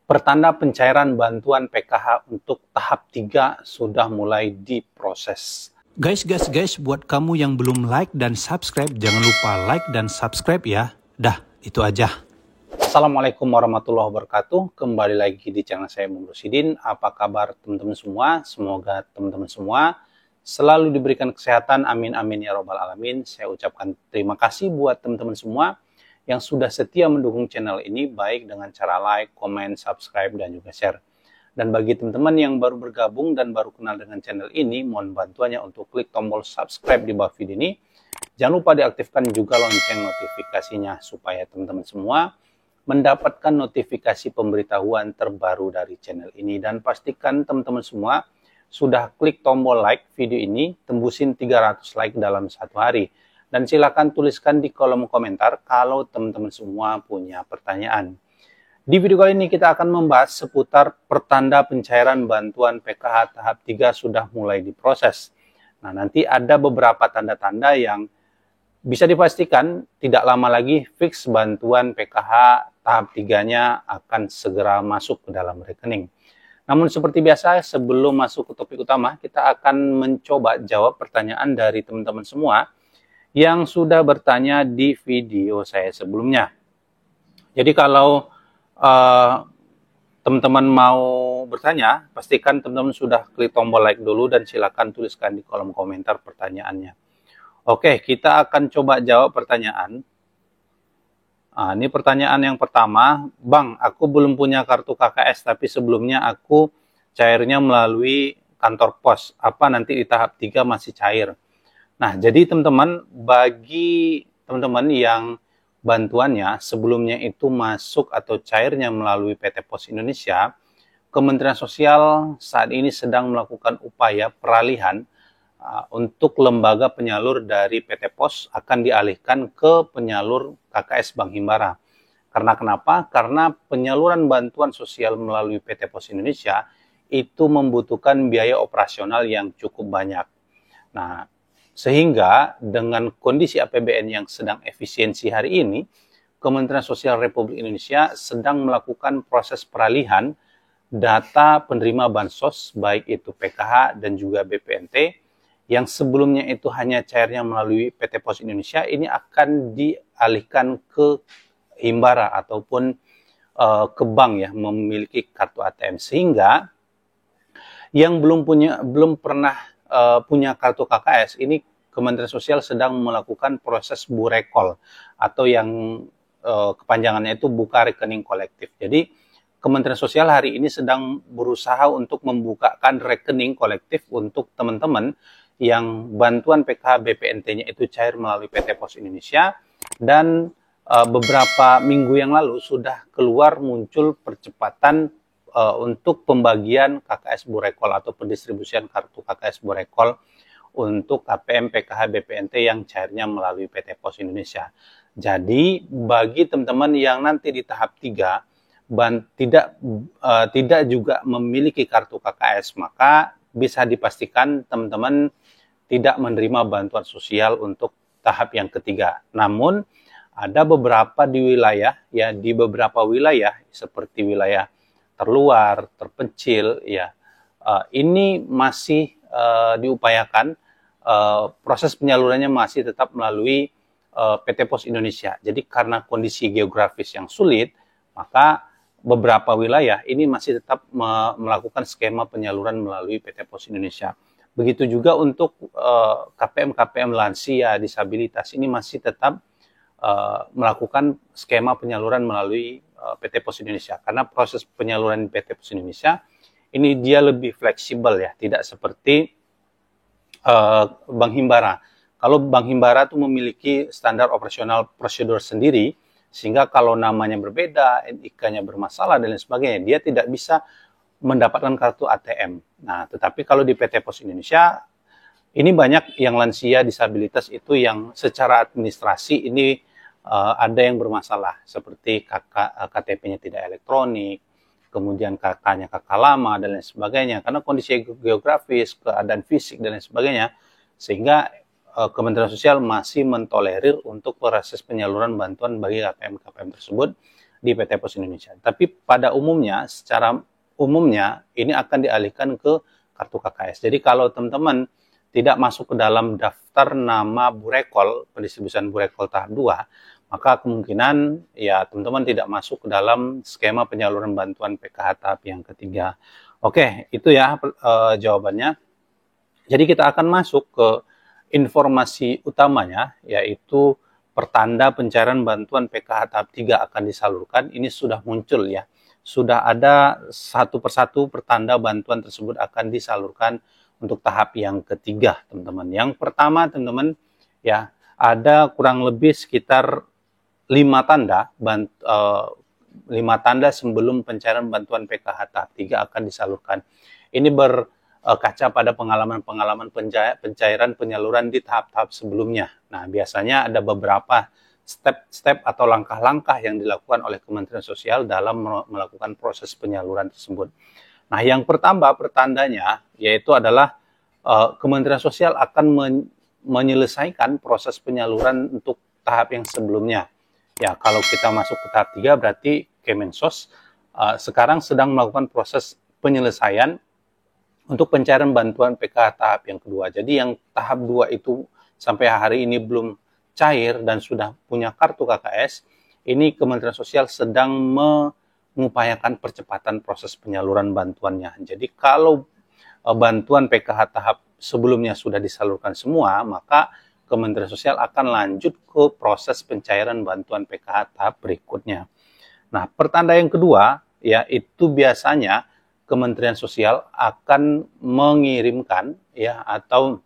Pertanda pencairan bantuan PKH untuk tahap 3 sudah mulai diproses. Guys, buat kamu yang belum like dan subscribe, jangan lupa like dan subscribe ya. Dah, itu aja. Assalamualaikum warahmatullahi wabarakatuh. Kembali lagi di channel saya Bung Rosidin. Apa kabar teman-teman semua? Semoga teman-teman semua selalu diberikan kesehatan. Amin amin ya robbal alamin. Saya ucapkan terima kasih buat teman-teman semua yang sudah setia mendukung channel ini, baik dengan cara like, komen, subscribe, dan juga share. Dan bagi teman-teman yang baru bergabung dan baru kenal dengan channel ini, mohon bantuannya untuk klik tombol subscribe di bawah video ini. Jangan lupa diaktifkan juga lonceng notifikasinya supaya teman-teman semua mendapatkan notifikasi pemberitahuan terbaru dari channel ini. Dan pastikan teman-teman semua sudah klik tombol like video ini, tembusin 300 like dalam satu hari. Dan silakan tuliskan di kolom komentar kalau teman-teman semua punya pertanyaan. Di video kali ini kita akan membahas seputar pertanda pencairan bantuan PKH tahap 3 sudah mulai diproses. Nah, nanti ada beberapa tanda-tanda yang bisa dipastikan tidak lama lagi fix bantuan PKH tahap 3-nya akan segera masuk ke dalam rekening. Namun seperti biasa, sebelum masuk ke topik utama, kita akan mencoba jawab pertanyaan dari teman-teman semua yang sudah bertanya di video saya sebelumnya. Jadi kalau teman-teman mau bertanya, pastikan teman-teman sudah klik tombol like dulu dan silakan tuliskan di kolom komentar pertanyaannya. Oke, kita akan coba jawab pertanyaan. Nah, ini pertanyaan yang pertama, Bang, aku belum punya kartu KKS, tapi sebelumnya aku cairnya melalui kantor pos. Apa nanti di tahap 3 masih cair? Nah, jadi teman-teman, bagi teman-teman yang bantuannya sebelumnya itu masuk atau cairnya melalui PT Pos Indonesia, Kementerian Sosial saat ini sedang melakukan upaya peralihan untuk lembaga penyalur dari PT Pos akan dialihkan ke penyalur KKS Bank Himbara. Karena kenapa? Karena penyaluran bantuan sosial melalui PT Pos Indonesia itu membutuhkan biaya operasional yang cukup banyak. Nah, sehingga dengan kondisi APBN yang sedang efisiensi hari ini, Kementerian Sosial Republik Indonesia sedang melakukan proses peralihan data penerima bansos, baik itu PKH dan juga BPNT, yang sebelumnya itu hanya cairnya melalui PT Pos Indonesia, ini akan dialihkan ke Himbara ataupun ke bank ya, memiliki kartu ATM. Sehingga yang belum pernah punya kartu KKS, ini Kementerian Sosial sedang melakukan proses burekol atau yang kepanjangannya itu buka rekening kolektif. Jadi Kementerian Sosial hari ini sedang berusaha untuk membukakan rekening kolektif untuk teman-teman yang bantuan PKH BPNT-nya itu cair melalui PT Pos Indonesia, dan beberapa minggu yang lalu sudah keluar muncul percepatan untuk pembagian KKS Burekol atau pendistribusian kartu KKS Burekol untuk KPM PKH BPNT yang cairnya melalui PT Pos Indonesia. Jadi bagi teman-teman yang nanti di tahap 3 tidak juga memiliki kartu KKS, maka bisa dipastikan teman-teman tidak menerima bantuan sosial untuk tahap yang ketiga. Namun ada beberapa di beberapa wilayah seperti wilayah terluar, terpencil, ya, ini masih diupayakan, proses penyalurannya masih tetap melalui PT Pos Indonesia. Jadi karena kondisi geografis yang sulit, maka beberapa wilayah ini masih tetap melakukan skema penyaluran melalui PT Pos Indonesia. Begitu juga untuk KPM lansia, disabilitas, ini masih tetap melakukan skema penyaluran melalui PT Pos Indonesia. Karena proses penyaluran PT Pos Indonesia ini dia lebih fleksibel ya, tidak seperti Bank Himbara. Kalau Bank Himbara itu memiliki standar operasional prosedur sendiri, sehingga kalau namanya berbeda, NIK-nya bermasalah dan lain sebagainya, dia tidak bisa mendapatkan kartu ATM. Nah, tetapi kalau di PT Pos Indonesia, ini banyak yang lansia disabilitas itu yang secara administrasi ini ada yang bermasalah, seperti KTP-nya tidak elektronik, kemudian kakaknya kakak lama dan lain sebagainya, karena kondisi geografis, keadaan fisik dan lain sebagainya, sehingga Kementerian Sosial masih mentolerir untuk proses penyaluran bantuan bagi KPM-KPM tersebut di PT Pos Indonesia. Tapi pada umumnya, secara umumnya ini akan dialihkan ke kartu KKS. Jadi kalau teman-teman tidak masuk ke dalam daftar nama Burekol, pendistribusian Burekol tahap 2, maka kemungkinan ya teman-teman tidak masuk ke dalam skema penyaluran bantuan PKH tahap yang ketiga. Oke, itu ya jawabannya. Jadi kita akan masuk ke informasi utamanya, yaitu pertanda pencairan bantuan PKH tahap 3 akan disalurkan. Ini sudah muncul ya. Sudah ada satu persatu pertanda bantuan tersebut akan disalurkan untuk tahap yang ketiga, teman-teman. Yang pertama, teman-teman, ya, ada kurang lebih sekitar 5 tanda, 5 tanda sebelum pencairan bantuan PKH tahap 3 akan disalurkan. Ini berkaca pada pengalaman-pengalaman pencairan penyaluran di tahap-tahap sebelumnya. Nah, biasanya ada beberapa step-step atau langkah-langkah yang dilakukan oleh Kementerian Sosial dalam melakukan proses penyaluran tersebut. Nah, yang pertama pertandanya yaitu adalah Kementerian Sosial akan menyelesaikan proses penyaluran untuk tahap yang sebelumnya. Ya, kalau kita masuk ke tahap 3 berarti Kemensos sekarang sedang melakukan proses penyelesaian untuk pencairan bantuan PKH tahap yang kedua. Jadi yang tahap 2 itu sampai hari ini belum cair dan sudah punya kartu KKS, ini Kementerian Sosial sedang mengupayakan percepatan proses penyaluran bantuannya. Jadi kalau bantuan PKH tahap sebelumnya sudah disalurkan semua, maka Kementerian Sosial akan lanjut ke proses pencairan bantuan PKH tahap berikutnya. Nah, pertanda yang kedua, yaitu biasanya Kementerian Sosial akan mengirimkan ya atau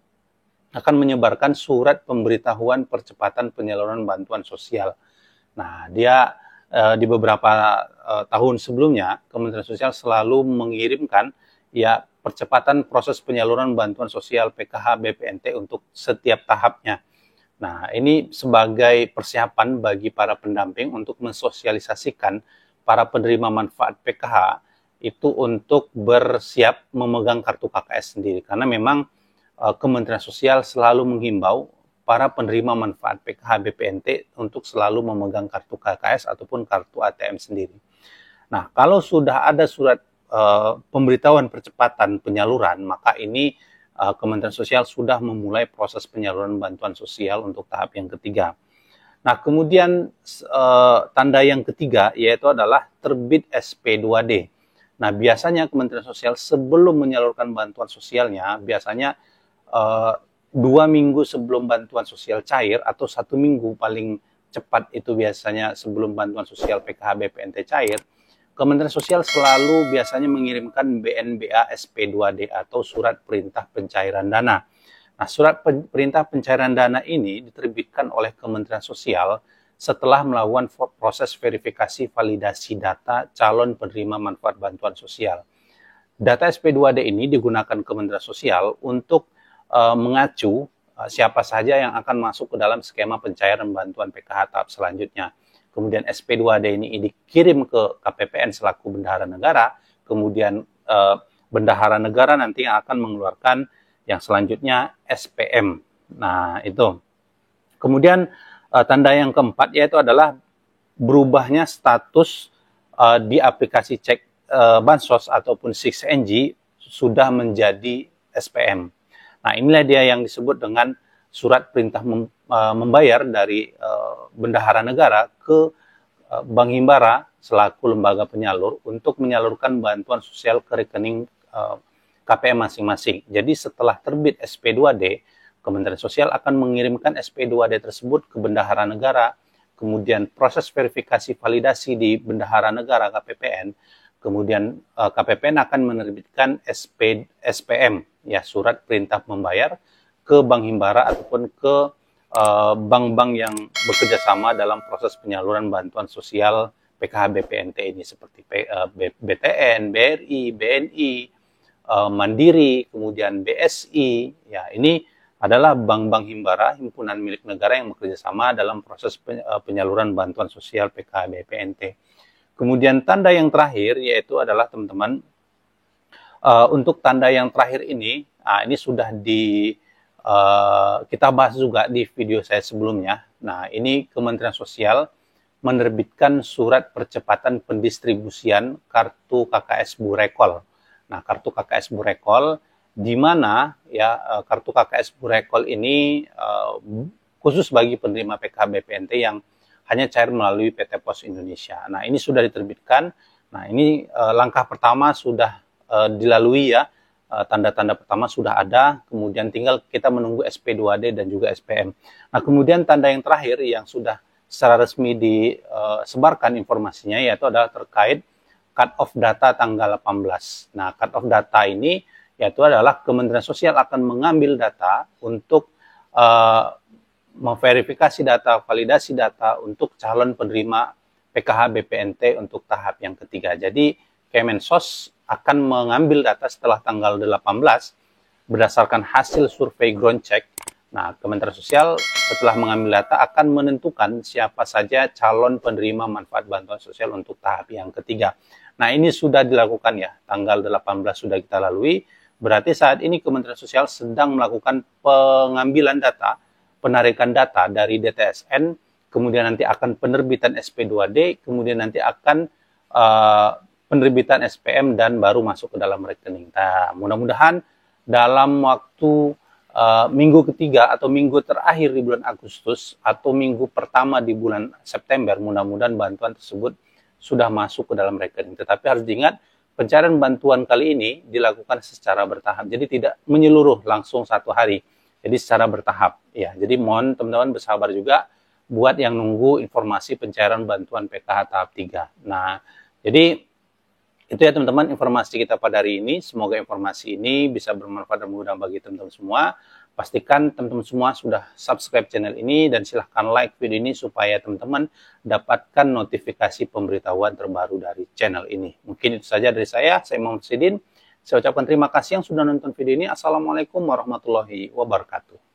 akan menyebarkan surat pemberitahuan percepatan penyaluran bantuan sosial. Nah, dia di beberapa tahun sebelumnya, Kementerian Sosial selalu mengirimkan ya percepatan proses penyaluran bantuan sosial PKH BPNT untuk setiap tahapnya. Nah, ini sebagai persiapan bagi para pendamping untuk mensosialisasikan para penerima manfaat PKH itu untuk bersiap memegang kartu KKS sendiri. Karena memang Kementerian Sosial selalu menghimbau para penerima manfaat PKH BPNT untuk selalu memegang kartu KKS ataupun kartu ATM sendiri. Nah, kalau sudah ada surat pemberitahuan percepatan penyaluran, maka ini Kementerian Sosial sudah memulai proses penyaluran bantuan sosial untuk tahap yang ketiga. Nah, kemudian tanda yang ketiga yaitu adalah terbit SP2D. Nah, biasanya Kementerian Sosial sebelum menyalurkan bantuan sosialnya, biasanya 2 minggu sebelum bantuan sosial cair atau 1 minggu paling cepat itu biasanya sebelum bantuan sosial PKH BPNT cair, Kementerian Sosial selalu biasanya mengirimkan BNBA SP2D atau Surat Perintah Pencairan Dana. Nah, Surat Perintah Pencairan Dana ini diterbitkan oleh Kementerian Sosial setelah melakukan proses verifikasi validasi data calon penerima manfaat bantuan sosial. Data SP2D ini digunakan Kementerian Sosial untuk mengacu siapa saja yang akan masuk ke dalam skema pencairan bantuan PKH tahap selanjutnya. Kemudian SP2D ini dikirim ke KPPN selaku bendahara negara, kemudian bendahara negara nanti yang akan mengeluarkan yang selanjutnya SPM. Nah, itu. Kemudian tanda yang keempat yaitu adalah berubahnya status di aplikasi cek Bansos ataupun 6NG sudah menjadi SPM. Nah, inilah dia yang disebut dengan surat perintah membayar dari bendahara negara ke Bank Himbara selaku lembaga penyalur untuk menyalurkan bantuan sosial ke rekening KPM masing-masing. Jadi setelah terbit SP2D, Kementerian Sosial akan mengirimkan SP2D tersebut ke bendahara negara, kemudian proses verifikasi validasi di bendahara negara KPPN, kemudian KPPN akan menerbitkan SPM, ya surat perintah membayar ke Bank Himbara ataupun ke bank-bank yang bekerja sama dalam proses penyaluran bantuan sosial PKH BPNT ini seperti BTN, BRI, BNI, Mandiri, kemudian BSI. Ya, ini adalah bank-bank Himbara, himpunan milik negara yang bekerja sama dalam proses penyaluran bantuan sosial PKH BPNT. Kemudian tanda yang terakhir yaitu adalah teman-teman untuk tanda yang terakhir ini sudah kita bahas juga di video saya sebelumnya. Nah, ini Kementerian Sosial menerbitkan surat percepatan pendistribusian kartu KKS Burekol. Nah, kartu KKS Burekol di mana ya kartu KKS Burekol ini khusus bagi penerima PKH BPNT yang hanya cair melalui PT Pos Indonesia. Nah, ini sudah diterbitkan. Nah, ini langkah pertama sudah dilalui ya. Tanda-tanda pertama sudah ada, kemudian tinggal kita menunggu SP2D dan juga SPM. Nah, kemudian tanda yang terakhir yang sudah secara resmi disebarkan informasinya yaitu adalah terkait cut off data tanggal 18. Nah, cut off data ini yaitu adalah Kementerian Sosial akan mengambil data untuk memverifikasi data, validasi data untuk calon penerima PKH BPNT untuk tahap yang ketiga. Jadi Kemensos akan mengambil data setelah tanggal 18 berdasarkan hasil survei ground check. Nah, Kementerian Sosial setelah mengambil data akan menentukan siapa saja calon penerima manfaat bantuan sosial untuk tahap yang ketiga. Nah, ini sudah dilakukan ya, tanggal 18 sudah kita lalui. Berarti saat ini Kementerian Sosial sedang melakukan pengambilan data, penarikan data dari DTSN, kemudian nanti akan penerbitan SP2D, kemudian nanti akan penerbitan SPM dan baru masuk ke dalam rekening. Nah, mudah-mudahan dalam waktu minggu ketiga atau minggu terakhir di bulan Agustus atau minggu pertama di bulan September, mudah-mudahan bantuan tersebut sudah masuk ke dalam rekening. Tetapi harus diingat, pencarian bantuan kali ini dilakukan secara bertahap. Jadi tidak menyeluruh langsung satu hari. Jadi secara bertahap. Ya, jadi mohon teman-teman bersabar juga buat yang nunggu informasi pencairan bantuan PKH tahap 3. Nah, jadi itu ya teman-teman informasi kita pada hari ini. Semoga informasi ini bisa bermanfaat dan mudah bagi teman-teman semua. Pastikan teman-teman semua sudah subscribe channel ini dan silahkan like video ini supaya teman-teman dapatkan notifikasi pemberitahuan terbaru dari channel ini. Mungkin itu saja dari saya Muhammad Sidin. Saya ucapkan terima kasih yang sudah nonton video ini. Assalamualaikum warahmatullahi wabarakatuh.